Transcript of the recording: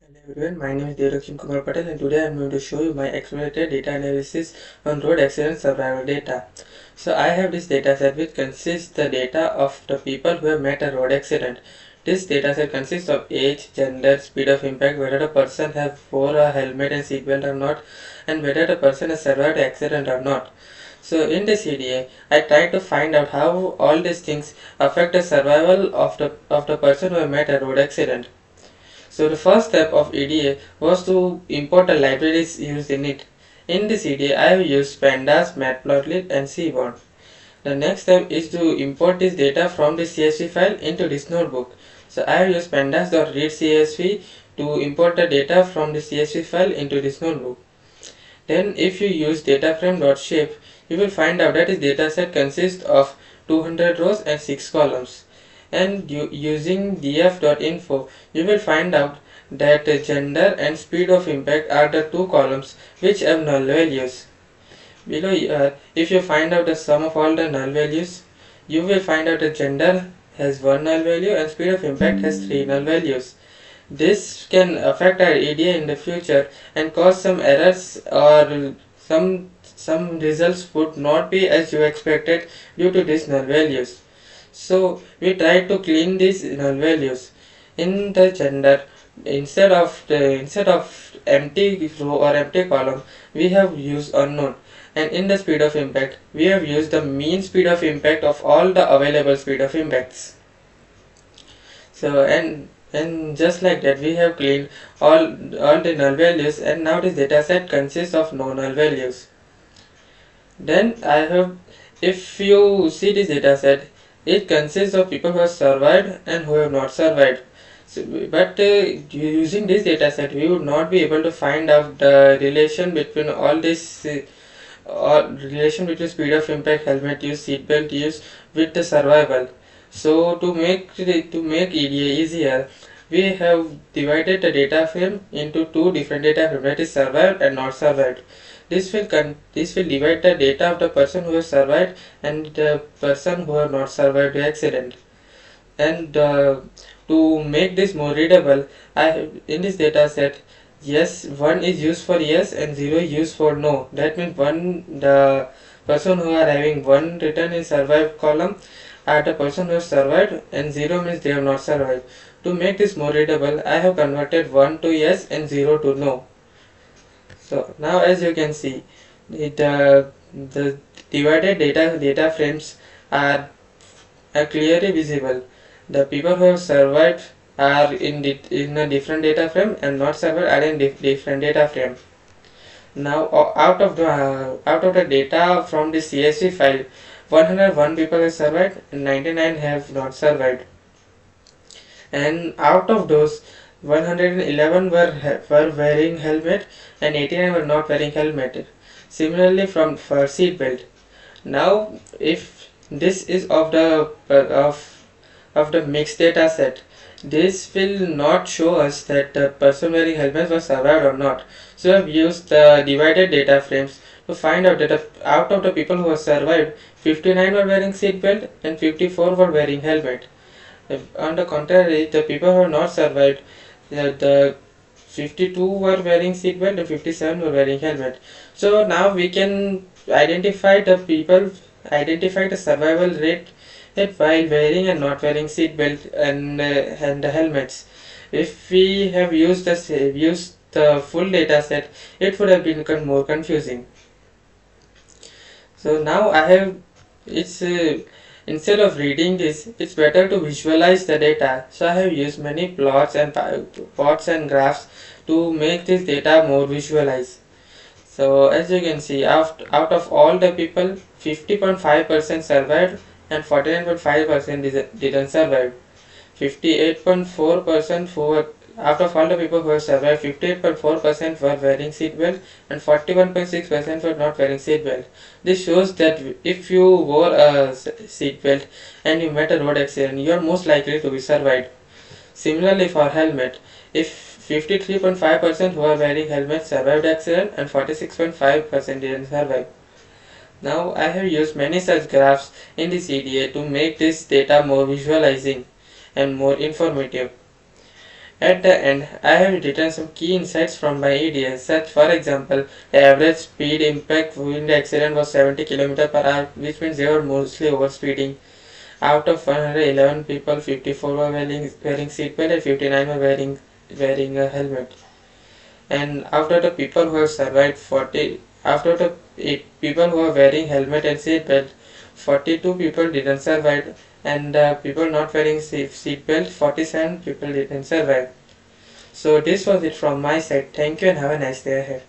Hello everyone, my name is Devrakshan Kumar Patel and today I am going to show you my exploratory data analysis on road accident survival data. So I have this dataset which consists the data of the people who have met a road accident. This dataset consists of age, gender, speed of impact, whether the person have wore a helmet and seatbelt or not, and whether the person has survived the accident or not. So in this EDA, I try to find out how all these things affect the survival of the person who have met a road accident. So the first step of EDA was to import the libraries used in it. In this EDA, I have used Pandas, Matplotlib and Seaborn. The next step is to import this data from the CSV file into this notebook. So I have used pandas.readcsv to import the data from the CSV file into this notebook. Then if you use dataframe.shape, you will find out that this dataset consists of 200 rows and 6 columns. And using df.info, you will find out that gender and speed of impact are the two columns which have null values. Below, if you find out the sum of all the null values, you will find out that gender has one null value and speed of impact has 3 null values. This can affect our EDA in the future and cause some errors, or some results would not be as you expected due to these null values. So we try to clean these null values. In the gender, instead of empty row or empty column, we have used unknown. And in the speed of impact, we have used the mean speed of impact of all the available speed of impacts. So and just like that, we have cleaned all the null values, and now this dataset consists of no null values. Then if you see this dataset, it consists of people who have survived and who have not survived. So, but using this dataset, we would not be able to find out the relation between all this or relation between speed of impact, helmet use, seatbelt use with the survival. So to make EDA easier, we have divided the data frame into two different data frames, that is survived and not survived. This will divide the data of the person who has survived and the person who have not survived the accident. And to make this more readable, in this data set, yes, 1 is used for yes and 0 is used for no. That means the person who are having 1 written in survived column are the person who has survived, and 0 means they have not survived. To make this more readable, I have converted 1 to yes and 0 to no. So now as you can see, the divided data frames are clearly visible. The people who have survived are in a different data frame, and not survived are in different data frame. Now out of the data from the CSV file, 101 people have survived and 99 have not survived. And out of those, 111 were wearing helmet and 89 were not wearing helmet. Similarly for seat belt. Now if this is of the mixed data set, this will not show us that the person wearing helmet was survived or not. So I have used the divided data frames to find out that out of the people who have survived, 59 were wearing seat belt and 54 were wearing helmet. On the contrary, the people who have not survived, the 52 were wearing seatbelt and 57 were wearing helmet. So now we can identify the survival rate while wearing and not wearing seatbelt and the helmets. If we have used the full data set, it would have been more confusing. So now instead of reading this, it's better to visualize the data. So I have used many plots and graphs to make this data more visualized. So as you can see, out of all the people, 50.5% survived and 49.5% didn't survive. 58.4% out of all the people who have survived, 58.4% were wearing seatbelt and 41.6% were not wearing seatbelt. This shows that if you wore a seatbelt and you met a road accident, you are most likely to be survived. Similarly for helmet, if 53.5% who are wearing helmet survived accident and 46.5% didn't survive. Now I have used many such graphs in this EDA to make this data more visualizing and more informative. At the end, I have written some key insights from my EDA, such for example, the average speed impact in the accident was 70 km/h, which means they were mostly overspeeding. Out of 111 people, 54 were wearing seatbelt and 59 were wearing a helmet. And after the people who have survived 40, after the people who are wearing helmet and seatbelt, 42 people didn't survive, and people not wearing seatbelt, 47 people didn't survive. So this was it from my side. Thank you and have a nice day ahead.